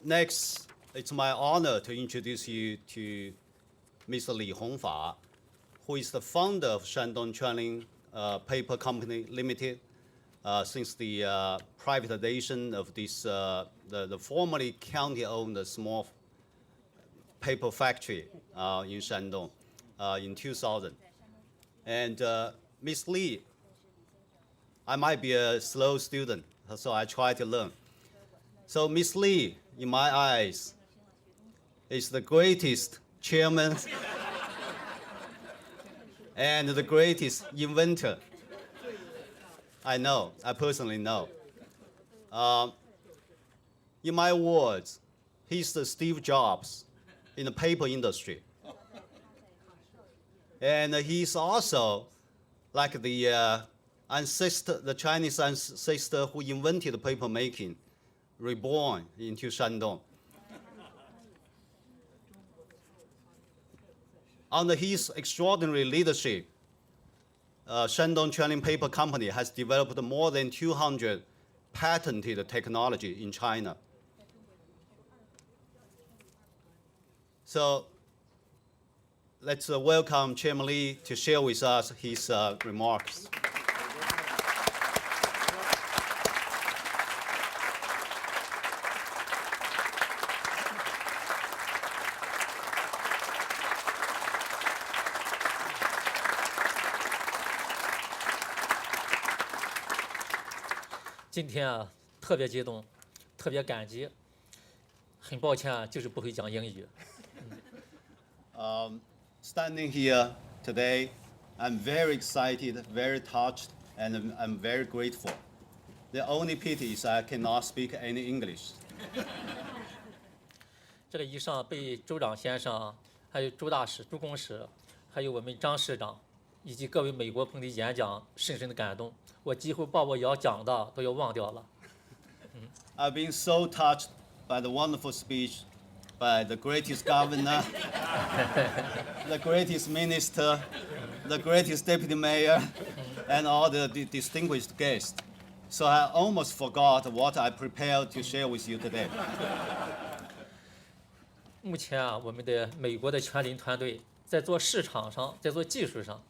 Next, it's my honor to introduce you to Mr. Li Hongfa, who is the founder of Shandong Tranlin Paper Company Limited. Since the privatization of this, the formerly county-owned small paper factory in Shandong in 2000. And Ms. Li, I might be a slow student, so I try to learn. So Ms. Li, in my eyes, is the greatest chairman and the greatest inventor. I know, I personally know. In my words, he's the Steve Jobs in the paper industry. And he's also like the ancestor, the Chinese ancestor who invented paper making, reborn into Shandong. Under his extraordinary leadership, Shandong Tranlin Paper Company has developed more than 200 patented technology in China. So let's welcome Chairman Li to share with us his remarks.今天啊，特别激动，特别感激。很抱歉，就是不会讲英语。Standing here today, I'm very excited, very touched, and I'm very grateful. The only pity is I cannot speak any English. 这个以上被周长先生、还有周大使、朱公使，还有我们张市长以及各位美国朋友的演讲，深深的感动。我几乎把我要讲的都要忘掉了。I've been so touched by the wonderful speech by the greatest governor, the greatest minister, the greatest deputy mayor, and all the distinguished guests. So I almost forgot what I prepared to share with you today. 目前啊，我们的美国的全林团队在做市场上，在做技术上，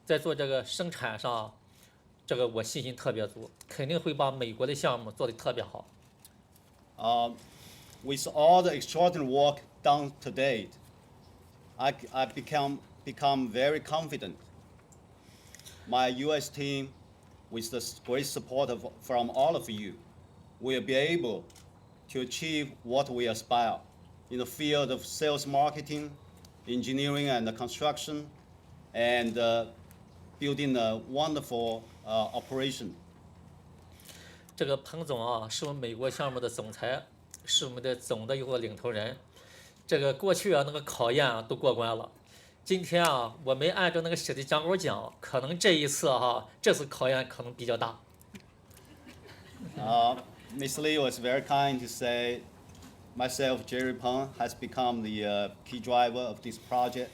在做这个生产上，这个我信心特别足，肯定会把美国的项目做得特别好。With all the extraordinary work done to date, I become very confident. My U.S. team, with the great support from all of you, will be able to achieve what we aspire in the field of sales marketing, engineering and construction, and building a wonderful operation. 这个彭总啊，是我们美国项目的总裁，是我们的总的一个领头人。这个过去啊，那个考验啊都过关了。今天啊，我没按照那个写的讲稿讲，可能这一次哈，这次考验可能比较大。Ms. Li was very kind to say, myself, Jerry Peng, has become the key driver of this project.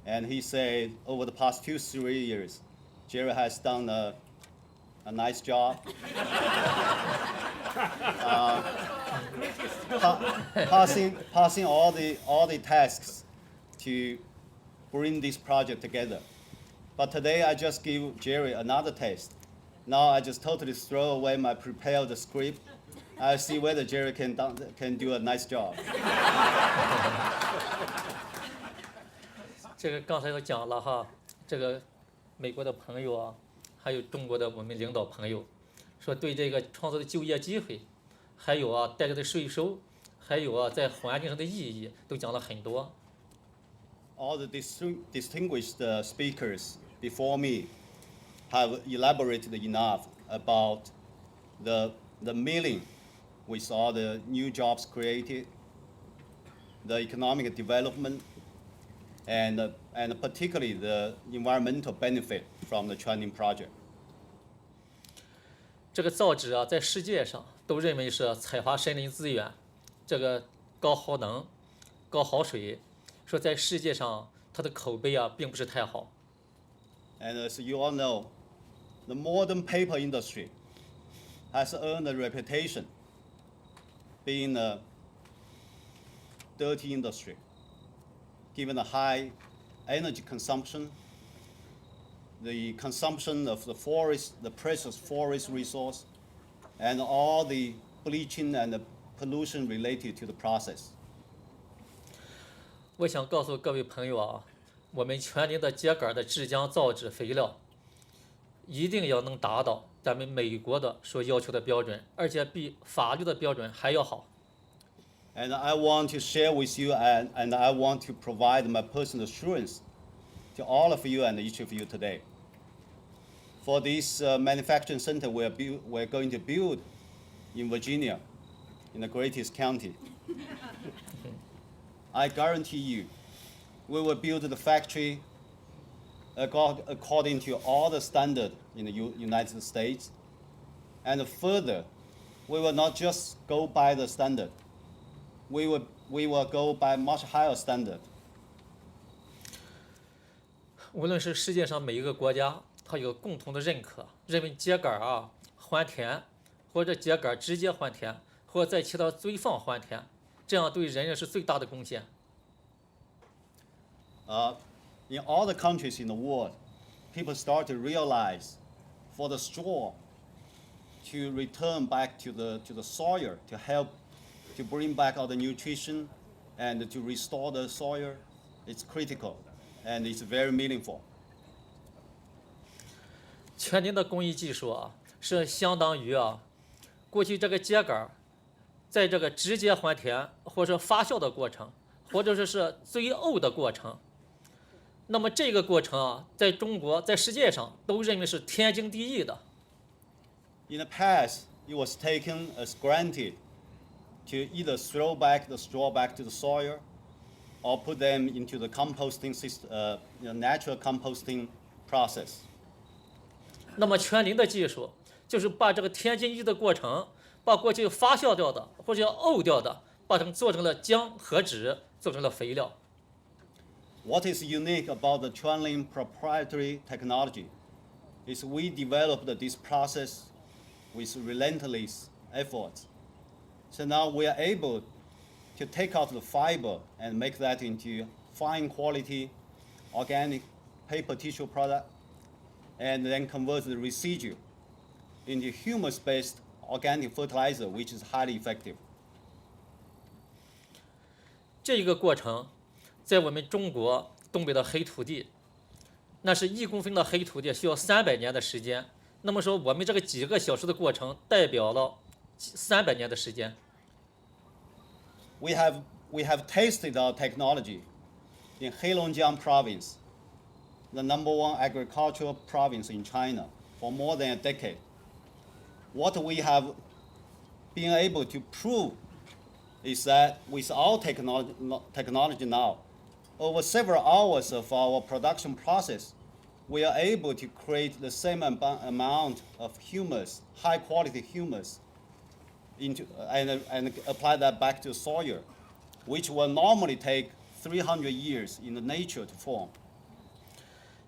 And he said, over the past 2-3 years, Jerry has done a nice job. Passing all the tasks to bring this project together. But today I just give Jerry another test. Now I just totally throw away my prepared script. I see whether Jerry can do a nice job. 这个刚才都讲了哈，这个美国的朋友啊，还有中国的我们领导朋友，说对这个创造的就业机会，还有啊带来的税收，还有啊在环境上的意义，都讲了很多。All the distinguished speakers before me have elaborated enough about the meaning with all the new jobs created, the economic development, and particularly the environmental benefit from the Tranlin project. 这个造纸啊，在世界上都认为是采花森林资源，这个高耗能、高耗水，说在世界上它的口碑啊并不是太好。And as you all know, the modern paper industry has earned a reputation being dirty industry, given the high energy consumption, the consumption of the forest, the precious forest resource, and all the bleaching and the pollution related to the process. 我想告诉各位朋友啊，我们全林的秸秆的制浆造纸肥料，一定要能达到咱们美国的所要求的标准，而且比法律的标准还要好。And I want to share with you and I want to provide my personal assurance to all of you and each of you today. For this manufacturing center we're going to build in Virginia, in the greatest county, I guarantee you, we will build the factory according to all the standard in the United States. And further, we will not just go by the standard. We will go by much higher standard. 无论是世界上每一个国家，它有共同的认可，认为秸秆啊还田，或者秸秆直接还田，或者在其他堆放还田，这样对人类是最大的贡献。In all the countries in the world, people start to realize for the straw to return back to the soil to help to bring back all the nutrition and to restore the soil, it's critical and it's very meaningful. 全林的工艺技术啊，是相当于啊，过去这个秸秆在这个直接还田，或者发酵的过程，或者说是堆沤的过程。那么这个过程啊，在中国，在世界上都认为是天经地义的。In the past, it was taken as granted to either throw back the straw back to the soil or put them into the composting system, natural composting process. 那么全林的技术就是把这个天经地义的过程，把过去发酵掉的或者沤掉的，把它们做成了浆和纸，做成了肥料。What is unique about the Tranlin proprietary technology is we developed this process with relentless effort. So now we are able to take out the fiber and make that into fine quality organic paper tissue product and then convert the residue into humus-based organic fertilizer, which is highly effective. 这个过程，在我们中国东北的黑土地，那是1公分的黑土地，需要300年的时间。那么说，我们这个几个小时的过程，代表了300年的时间。We have tasted our technology in Heilongjiang province, the #1 agricultural province in China, for more than a decade. What we have been able to prove is that with our technology now, over several hours of our production process, we are able to create the same amount of humus, high quality humus, and apply that back to soil, which will normally take 300 years in the nature to form.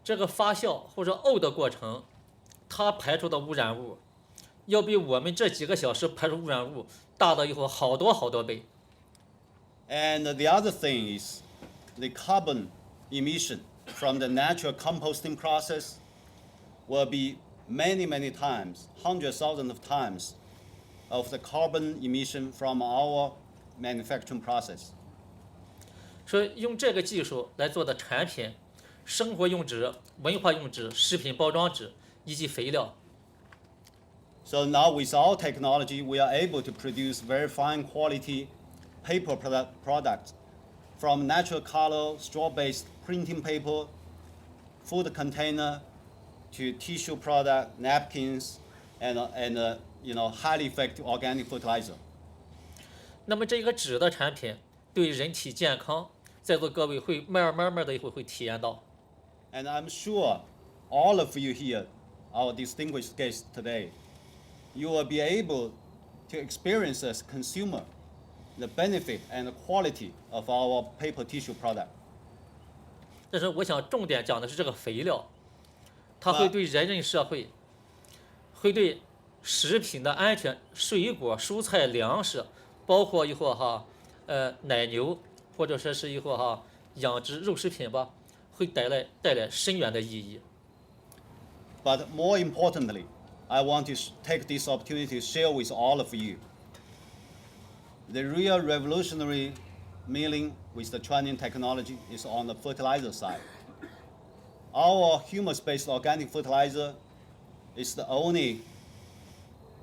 这个发酵或者沤的过程，它排出的污染物，要比我们这几个小时排出污染物大了以后好多好多倍。And the other thing is the carbon emission from the natural composting process will be many, many times, hundreds of thousands of times of the carbon emission from our manufacturing process. 所以用这个技术来做的产品，生活用纸、文化用纸、食品包装纸以及肥料。So now with our technology, we are able to produce very fine quality paper products from natural color, straw-based printing paper, food container, to tissue product, napkins, and highly effective organic fertilizer. 那么这个纸的产品对人体健康，在座各位会慢慢的会体验到。And I'm sure all of you here, our distinguished guests today, you will be able to experience as consumer the benefit and the quality of our paper tissue product. 但是我想重点讲的是这个肥料，它会对人类社会，会对食品的安全、水果、蔬菜、粮食，包括以后奶牛或者说是以后养殖肉食品吧，会带来深远的意义。But more importantly, I want to take this opportunity to share with all of you the real revolutionary milling with the Tranlin technology is on the fertilizer side. Our humus-based organic fertilizer is the only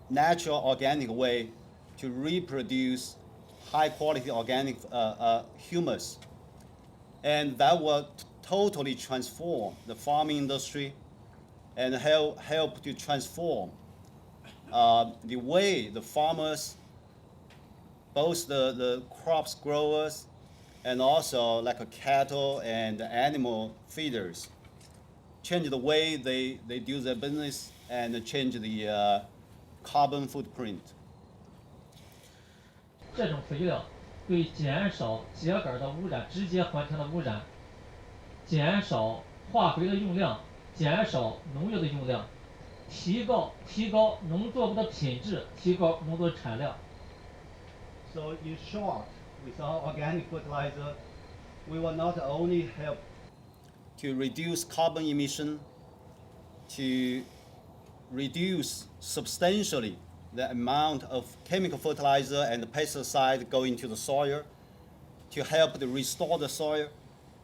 natural organic way to reproduce high-quality organic humus, and that will totally transform the farming industry and help to transform the way the farmers, both the crops growers and also like a cattle and animal feeders, change the way they do their business and change the carbon footprint. 这种肥料对减少秸秆的污染、直接环境的污染，减少化肥的用量，减少农药的用量，提高农作物的品质，提高农作物产量。So in short, with our organic fertilizer, we will not only help to reduce carbon emission, to reduce substantially the amount of chemical fertilizer and pesticide going to the soil, to help to restore the soil,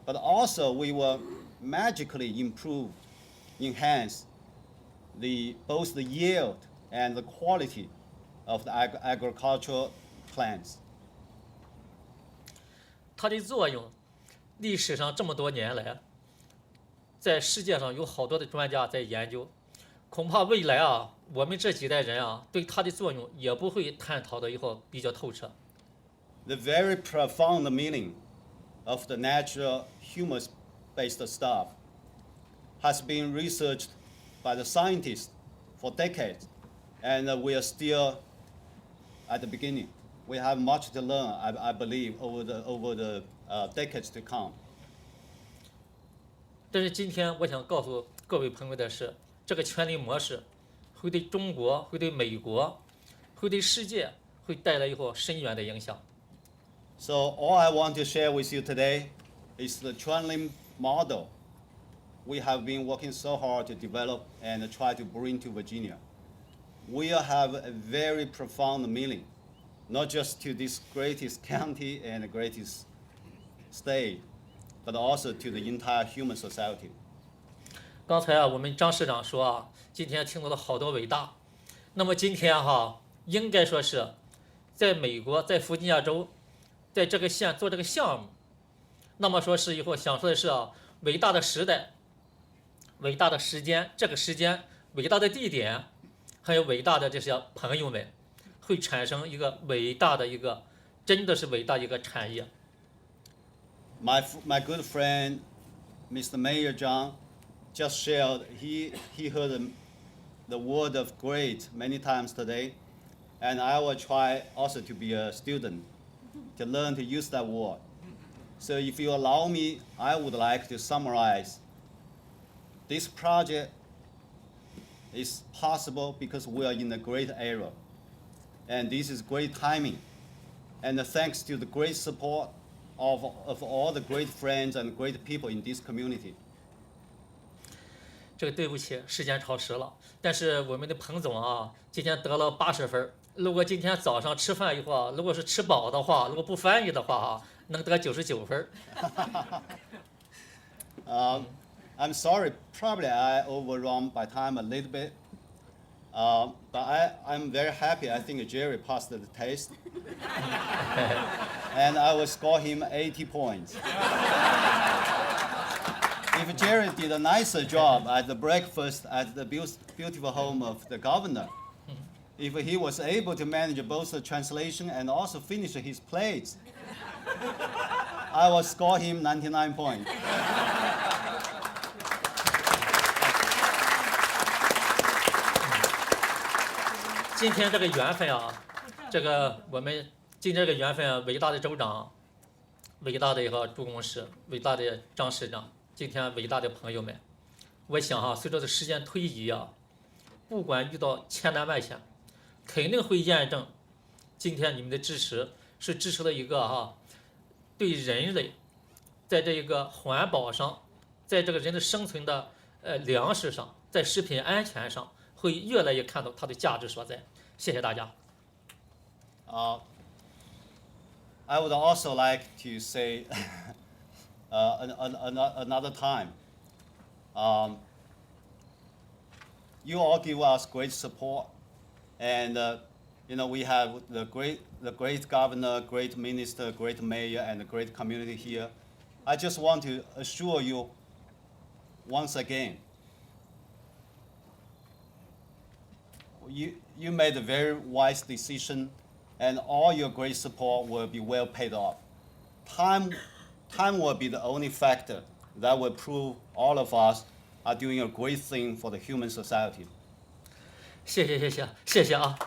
but also we will magically enhance both the yield and the quality of the agricultural plants. 它的作用，历史上这么多年来，在世界上有好多的专家在研究，恐怕未来我们这几代人对它的作用也不会探讨的比较透彻。The very profound meaning of the natural humus-based stuff has been researched by the scientists for decades, and we are still at the beginning. We have much to learn, I believe, over the decades to come. 但是今天我想告诉各位朋友的是，这个权力模式会对中国、会对美国、会对世界会带来深远的影响。So all I want to share with you today is the Tranlin model we have been working so hard to develop and try to bring to Virginia. We have a very profound meaning, not just to this greatest county and greatest state, but also to the entire human society. 刚才我们张市长说今天听到了好多伟大。那么今天应该说是在美国，在弗吉尼亚州，在这个县做这个项目，那么说是想说的是伟大的时代、伟大的时间，这个时间、伟大的地点，还有伟大的这些朋友们，会产生一个伟大的真的是伟大一个产业。My good friend, Mr. Mayor John, just shared he heard the word of great many times today, and I will try also to be a student to learn to use that word. So if you allow me, I would like to summarize. This project is possible because we are in a great era, and this is great timing, and thanks to the great support of all the great friends and great people in this community. 这个对不起，时间超时了。但是我们的彭总今天得了80分。如果今天早上吃饭如果是吃饱的话，如果不翻译的话能得99分。I'm sorry, probably I overrun by time a little bit, but I'm very happy. I think Jerry passed the test, and I will score him 80 points. If Jerry did a nicer job at the breakfast at the beautiful home of the governor, if he was able to manage both the translation and also finish his plates, I will score him 99 points. 今天这个缘分我们今天这个缘分，伟大的州长，伟大的朱公使，伟大的张市长，今天伟大的朋友们，我想随着这时间推移不管遇到千难万险，肯定会验证今天你们的支持是支持了一个对人类在这一个环保上，在这个人的生存的粮食上，在食品安全上，会越来越看到它的价值所在。谢谢大家。I would also like to say another time. You all give us great support, and we have the great governor, great minister, great mayor, and a great community here. I just want to assure you once again, you made a very wise decision, and all your great support will be well paid off. Time will be the only factor that will prove all of us are doing a great thing for the human society. 谢谢啊。